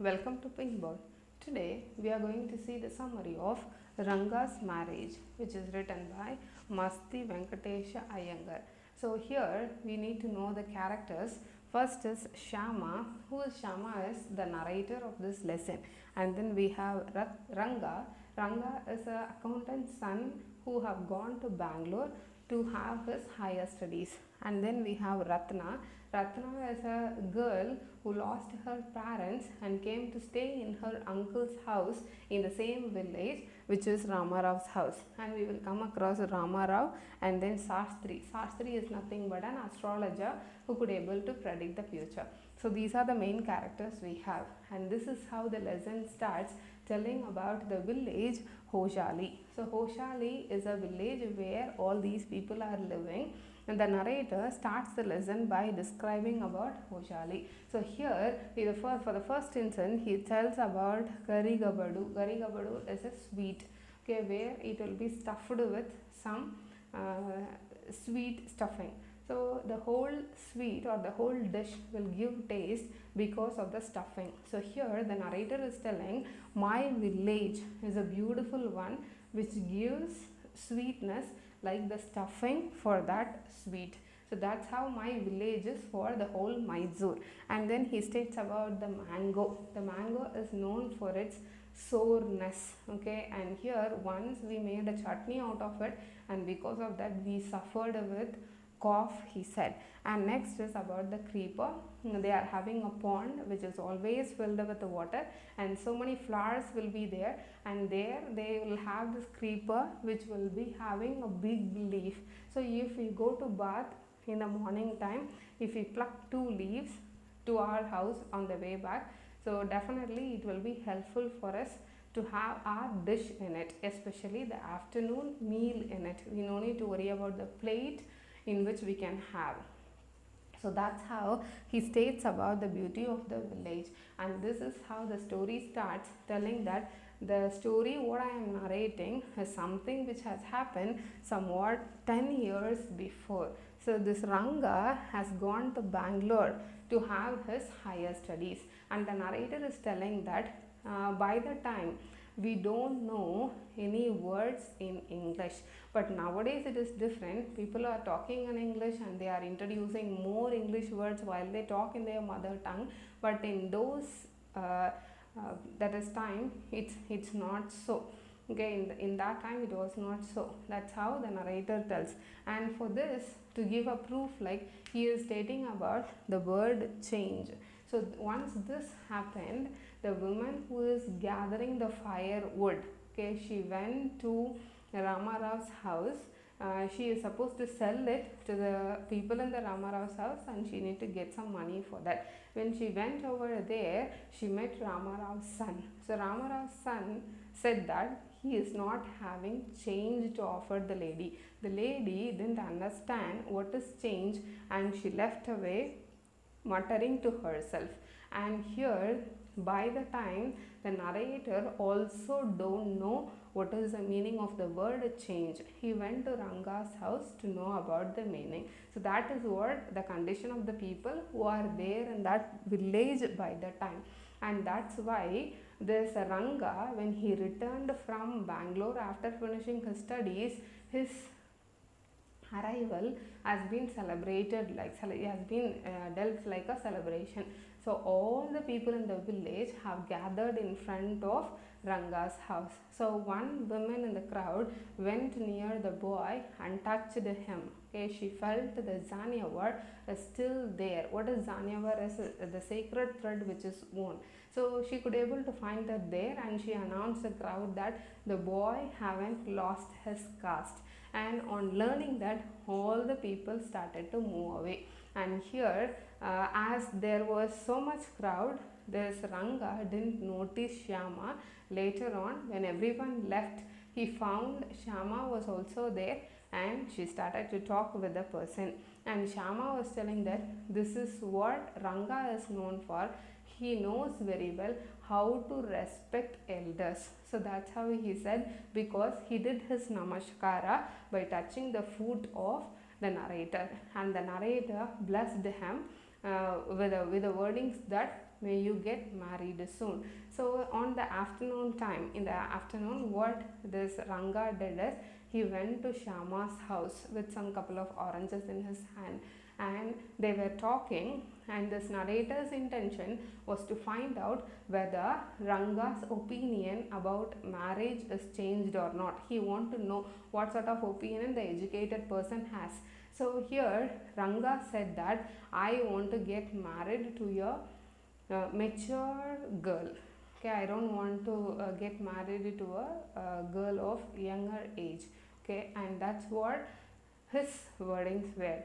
welcome to Pinkball. Today we are going to see the summary of Ranga's marriage, which is written by Masti Venkatesha Iyengar. So here we need to know the characters. First is Shama. Who is Shama? Is the narrator of this lesson. And then we have Ranga. Ranga is an accountant's son who have gone to Bangalore to have his higher studies. And then we have Ratna. Ratna is a girl who lost her parents and came to stay in her uncle's house in the same village, which is Ramarav's house. And we will come across Ramarao and then Shastri. Shastri is nothing but an astrologer who could able to predict the future. So these are the main characters we have, and this is how the lesson starts, telling about the village Hoshali. So Hoshali is a village where all these people are living, and the narrator starts the lesson by describing about Hoshali. So here for the first instance he tells about Garigabadu. Garigabadu is a sweet, okay, where it will be stuffed with some sweet stuffing. So the whole sweet or the whole dish will give taste because of the stuffing. So here the narrator is telling, my village is a beautiful one which gives sweetness like the stuffing for that sweet. So that's how my village is for the whole Mysore. And then he states about the mango. The mango is known for its soreness, okay, and here once we made a chutney out of it, and because of that we suffered with cough, he said. And next is about the creeper. They are having a pond which is always filled with the water, and so many flowers will be there, and there they will have this creeper which will be having a big leaf. So if we go to bath in the morning time, if we pluck 2 leaves to our house on the way back, so definitely it will be helpful for us to have our dish in it, especially the afternoon meal in it. We no need to worry about the plate in which we can have. So that's how he states about the beauty of the village, and this is how the story starts, telling that the story what I am narrating is something which has happened somewhat 10 years before. So this Ranga has gone to Bangalore to have his higher studies, and the narrator is telling that by the time we don't know any words in English, but nowadays it is different. People are talking in English and they are introducing more English words while they talk in their mother tongue, but in those that is time it's not so, okay. In that time it was not so. That's how the narrator tells, and for this to give a proof, like he is stating about the word change. So once this happened, the woman who is gathering the firewood, okay, she went to Ramarav's house. She is supposed to sell it to the people in the Ramarav's house, and she need to get some money for that. When she went over there, she met Ramarav's son. So Ramarav's son said that he is not having change to offer the lady. The lady didn't understand what is change, and she left away muttering to herself. And here by the time the narrator also don't know what is the meaning of the word change, he went to Ranga's house to know about the meaning. So that is what the condition of the people who are there in that village by the time. And that's why this Ranga, when he returned from Bangalore after finishing his studies, his arrival has been celebrated, like has been dealt like a celebration. So all the people in the village have gathered in front of Ranga's house. So one woman in the crowd went near the boy and touched him. Okay, she felt the Zanyavar is still there. What is Zanyavar? Is the sacred thread which is worn. So she could able to find that there, and she announced the crowd that the boy haven't lost his caste. And on learning that, all the people started to move away. And here as there was so much crowd, this Ranga didn't notice Shama. Later on, when everyone left, he found Shama was also there, and she started to talk with the person. And Shama was telling that this is what Ranga is known for. He knows very well how to respect elders. So that's how he said, because he did his namaskara by touching the foot of the narrator, and the narrator blessed him with the wordings that may you get married soon. So on the afternoon time, in the afternoon, what this Ranga did is he went to Shyama's house with some couple of oranges in his hand, and they were talking, and this narrator's intention was to find out whether Ranga's opinion about marriage is changed or not. He wanted to know what sort of opinion the educated person has. So here Ranga said that I want to get married to a mature girl. Okay, I don't want to get married to a girl of younger age. Okay, and that's what his wordings were.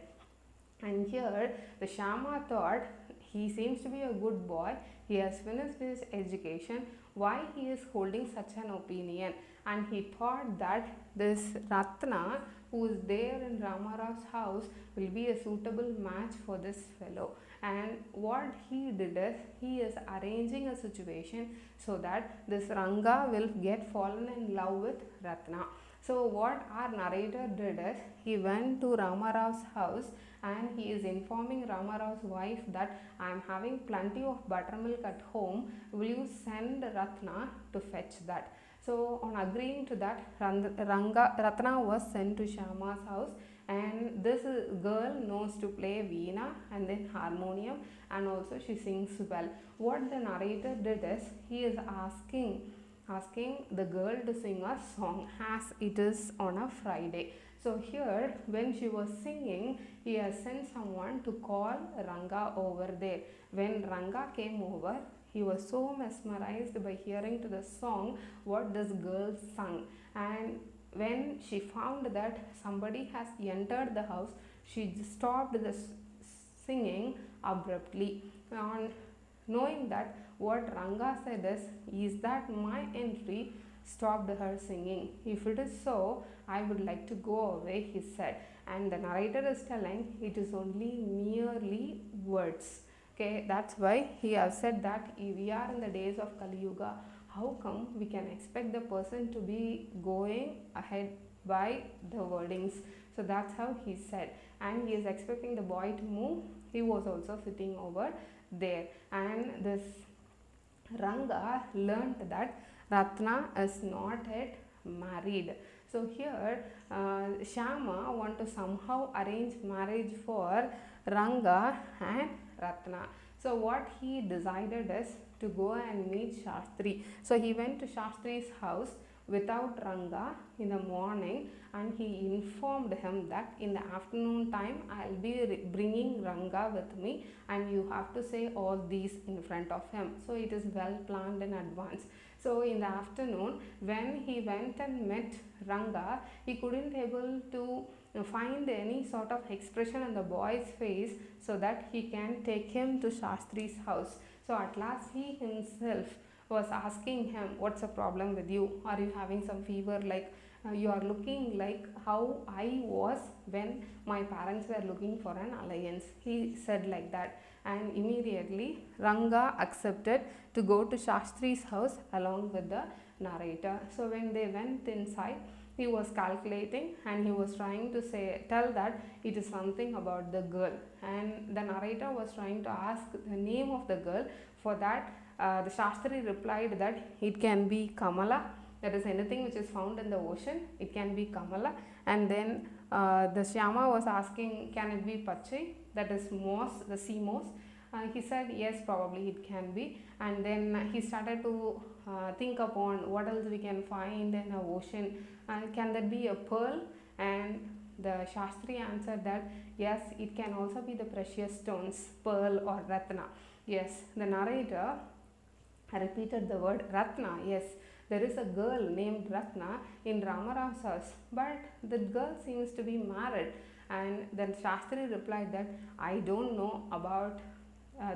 And here the Shyama thought he seems to be a good boy, he has finished his education, why he is holding such an opinion? And he thought that this Ratna who is there in Ramarao's house will be a suitable match for this fellow. And what he did is he is arranging a situation so that this Ranga will get fallen in love with Ratna. So what our narrator did is he went to Ramarao's house and he is informing Ramarao's wife that I am having plenty of buttermilk at home, will you send Ratna to fetch that? So on agreeing to that, Ratna was sent to Shyama's house, and this girl knows to play veena and then harmonium, and also she sings well. What the narrator did is he is asking the girl to sing a song as it is on a Friday. So here when she was singing, he has sent someone to call Ranga over there. When Ranga came over, he was so mesmerized by hearing to the song what this girl sung, and when she found that somebody has entered the house, she stopped the singing abruptly. On knowing that what Ranga said is that my entry stopped her singing. If it is so, I would like to go away, he said. And the narrator is telling it is only merely words. Okay, that's why he has said that we are in the days of Kali Yuga. How come we can expect the person to be going ahead by the wordings? So that's how he said. And he is expecting the boy to move. He was also sitting over there. And this Ranga learned that Ratna is not yet married. So here Shyama want to somehow arrange marriage for Ranga and Ratna. So what he decided is to go and meet Shastri. So he went to Shastri's house without Ranga in the morning, and he informed him that in the afternoon time I will be bringing Ranga with me, and you have to say all these in front of him. So it is well planned in advance. So in the afternoon when he went and met Ranga, he couldn't able to find any sort of expression on the boy's face so that he can take him to Shastri's house. So at last he himself was asking him, what's the problem with you? Are you having some fever? Like you are looking like how I was when my parents were looking for an alliance. He said like that, and immediately Ranga accepted to go to Shastri's house along with the narrator. So when they went inside, he was calculating and he was trying to tell that it is something about the girl, and the narrator was trying to ask the name of the girl. For that the Shastri replied that it can be Kamala, that is anything which is found in the ocean, it can be Kamala. And then the Shyama was asking, can it be Pachai, that is moss, the sea moss? He said yes, probably it can be. And then he started to think upon what else we can find in the ocean, can that be a pearl? And the Shastri answered that yes, it can also be the precious stones, pearl or Ratna. Yes, the narrator repeated the word Ratna. Yes, there is a girl named Ratna in Ramarao's house, but the girl seems to be married. And then Shastri replied that I don't know about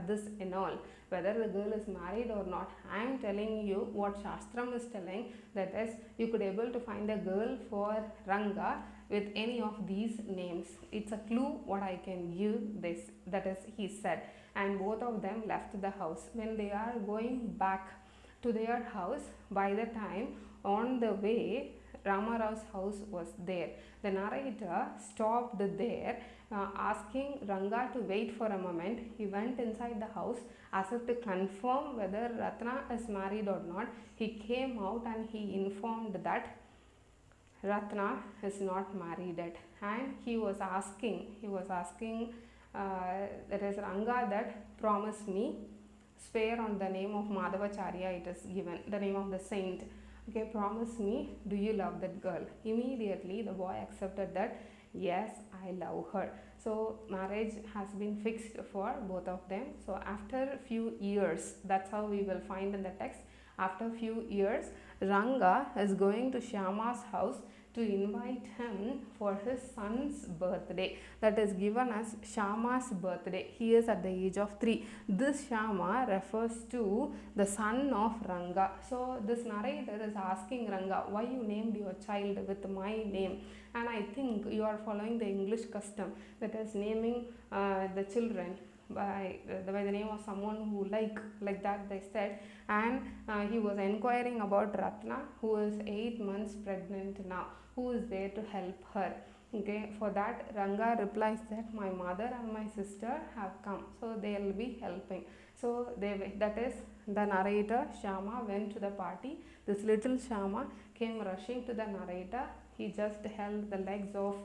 this in all, whether the girl is married or not. I am telling you what Shastram is telling, that is you could able to find a girl for Ranga with any of these names. It's a clue what I can give this, that is he said. And both of them left the house. When they are going back to their house, by the time on the way Ramarao's house was there, the narrator stopped there asking Ranga to wait for a moment. He went inside the house as if to confirm whether Ratna is married or not. He came out and he informed that Ratna is not married yet, and he was asking that is Ranga, that promise me, swear on the name of Madhavacharya, it is given, the name of the saint. Okay, promise me, do you love that girl? Immediately the boy accepted that, yes, I love her. So marriage has been fixed for both of them. So after few years, that's how we will find in the text, after few years, Ranga is going to Shyama's house to invite him for his son's birthday. That is given as Shyama's birthday. He is at the age of 3. This Shyama refers to the son of Ranga. So this narrator is asking Ranga, why you named your child with my name? And I think you are following the English custom, that is naming the children by the name of someone who like that they said. And he was inquiring about Ratna, who is 8 months pregnant now, who is there to help her. Okay, for that Ranga replies that my mother and my sister have come, so they will be helping. So that is the narrator Shyama went to the party. This little Shyama came rushing to the narrator. He just held the legs of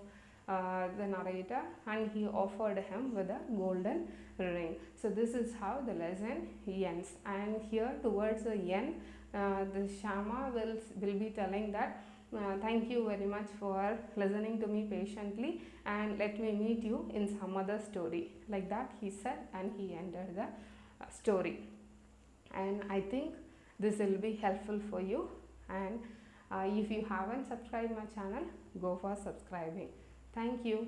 the narrator and he offered him with a golden ring. So this is how the lesson ends, and here towards the end the Shyama will be telling that thank you very much for listening to me patiently, and let me meet you in some other story. Like that he said, and he ended the story. And I think this will be helpful for you, and if you haven't subscribed my channel, go for subscribing. Thank you.